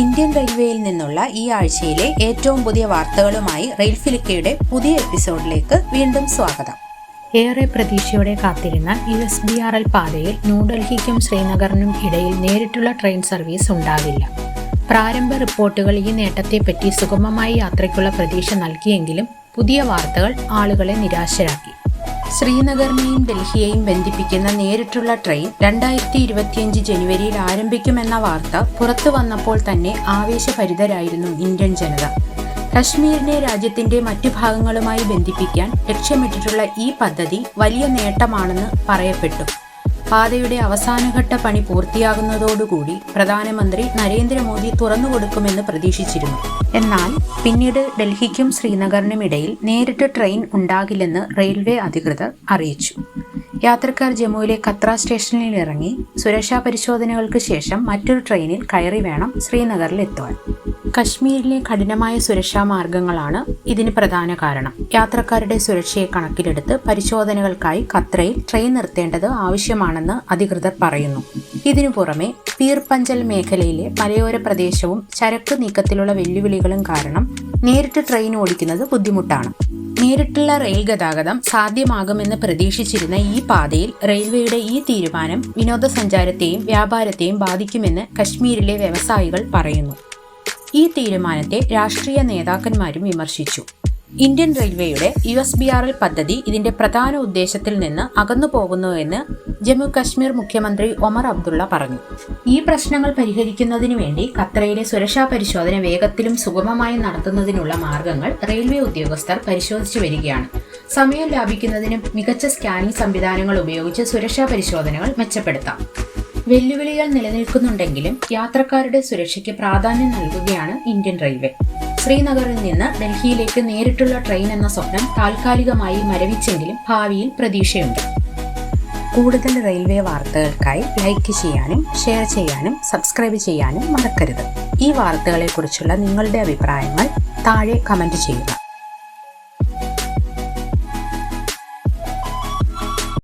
Indian റെയിൽവേയിൽ നിന്നുള്ള ഈ ആഴ്ചയിലെ ഏറ്റവും പുതിയ വാർത്തകളുമായി റെയിൽഫിലിക്കയുടെ പുതിയ എപ്പിസോഡിലേക്ക് വീണ്ടും സ്വാഗതം. ഏറെ പ്രതീക്ഷയോടെ കാത്തിരുന്ന USBRL പാതയിൽ ന്യൂഡൽഹിക്കും ശ്രീനഗറിനും ഇടയിൽ നേരിട്ടുള്ള ട്രെയിൻ സർവീസ് ഉണ്ടാവില്ല. പ്രാരംഭ റിപ്പോർട്ടുകൾ ഈ നേട്ടത്തെപ്പറ്റി സുഗമമായ യാത്രയ്ക്കുള്ള പ്രതീക്ഷ നൽകിയെങ്കിലും പുതിയ വാർത്തകൾ ആളുകളെ നിരാശരാക്കി. ശ്രീനഗറിനെയും ഡൽഹിയെയും ബന്ധിപ്പിക്കുന്ന നേരിട്ടുള്ള ട്രെയിൻ 2025 ജനുവരിയിൽ ആരംഭിക്കുമെന്ന വാർത്ത പുറത്തു വന്നപ്പോൾ തന്നെ ആവേശഭരിതരായിരുന്നു ഇന്ത്യൻ ജനത. കശ്മീരിനെ രാജ്യത്തിന്റെ മറ്റു ഭാഗങ്ങളുമായി ബന്ധിപ്പിക്കാൻ ലക്ഷ്യമിട്ടിട്ടുള്ള ഈ പദ്ധതി വലിയ നേട്ടമാണെന്ന് പറയപ്പെട്ടു. പാതയുടെ അവസാനഘട്ട പണി പൂർത്തിയാകുന്നതോടുകൂടി പ്രധാനമന്ത്രി നരേന്ദ്രമോദി തുറന്നുകൊടുക്കുമെന്ന് പ്രതീക്ഷിച്ചിരുന്നു. എന്നാൽ പിന്നീട് ഡൽഹിക്കും ശ്രീനഗറിനും ഇടയിൽ നേരിട്ട് ട്രെയിൻ ഉണ്ടാകില്ലെന്ന് റെയിൽവേ അധികൃതർ അറിയിച്ചു. യാത്രക്കാർ ജമ്മുവിലെ കത്ര സ്റ്റേഷനിൽ ഇറങ്ങി സുരക്ഷാ പരിശോധനകൾക്ക് ശേഷം മറ്റൊരു ട്രെയിനിൽ കയറി വേണം ശ്രീനഗറിൽ എത്തുവാൻ. കശ്മീരിലെ കഠിനമായ സുരക്ഷാ മാർഗങ്ങളാണ് ഇതിന് പ്രധാന കാരണം. യാത്രക്കാരുടെ സുരക്ഷയെ കണക്കിലെടുത്ത് പരിശോധനകൾക്കായി കത്രയിൽ ട്രെയിൻ നിർത്തേണ്ടത് ആവശ്യമാണെന്ന് അധികൃതർ പറയുന്നു. ഇതിനു പുറമെ പീർ പഞ്ചൽ മേഖലയിലെ മലയോര പ്രദേശവും ചരക്ക് നീക്കത്തിലുള്ള വെല്ലുവിളികളും കാരണം നേരിട്ട് ട്രെയിൻ ഓടിക്കുന്നത് ബുദ്ധിമുട്ടാണ്. നേരിട്ടുള്ള റെയിൽ ഗതാഗതം സാധ്യമാകുമെന്ന് പ്രതീക്ഷിച്ചിരുന്ന ഈ പാതയിൽ റെയിൽവേയുടെ ഈ തീരുമാനം വിനോദസഞ്ചാരത്തെയും വ്യാപാരത്തെയും ബാധിക്കുമെന്ന് കശ്മീരിലെ വ്യവസായികൾ പറയുന്നു. ഈ തീരുമാനത്തെ രാഷ്ട്രീയ നേതാക്കന്മാരും വിമർശിച്ചു. ഇന്ത്യൻ റെയിൽവേയുടെ USBRL പദ്ധതി ഇതിന്റെ പ്രധാന ഉദ്ദേശത്തിൽ നിന്ന് അകന്നു പോകുന്നുവെന്ന് ജമ്മു കശ്മീർ മുഖ്യമന്ത്രി ഒമർ അബ്ദുള്ള പറഞ്ഞു. ഈ പ്രശ്നങ്ങൾ പരിഹരിക്കുന്നതിനു വേണ്ടി ഖത്തറയിലെ സുരക്ഷാ പരിശോധന വേഗത്തിലും സുഗമമായും നടത്തുന്നതിനുള്ള മാർഗങ്ങൾ റെയിൽവേ ഉദ്യോഗസ്ഥർ പരിശോധിച്ചു വരികയാണ്. സമയം ലാഭിക്കുന്നതിനും മികച്ച സ്കാനിംഗ് സംവിധാനങ്ങൾ ഉപയോഗിച്ച് സുരക്ഷാ പരിശോധനകൾ മെച്ചപ്പെടുത്താം. വെല്ലുവിളികൾ നിലനിൽക്കുന്നുണ്ടെങ്കിലും യാത്രക്കാരുടെ സുരക്ഷയ്ക്ക് പ്രാധാന്യം നൽകുകയാണ് ഇന്ത്യൻ റെയിൽവേ. ശ്രീനഗറിൽ നിന്ന് ഡൽഹിയിലേക്ക് നേരിട്ടുള്ള ട്രെയിൻ എന്ന സ്വപ്നം താൽക്കാലികമായി മരവിച്ചെങ്കിലും ഭാവിയിൽ പ്രതീക്ഷയുണ്ട്. കൂടുതൽ റെയിൽവേ വാർത്തകൾക്കായി ലൈക്ക് ചെയ്യാനും ഷെയർ ചെയ്യാനും സബ്സ്ക്രൈബ് ചെയ്യാനും മറക്കരുത്. ഈ വാർത്തകളെക്കുറിച്ചുള്ള നിങ്ങളുടെ അഭിപ്രായങ്ങൾ താഴെ കമന്റ് ചെയ്യുക.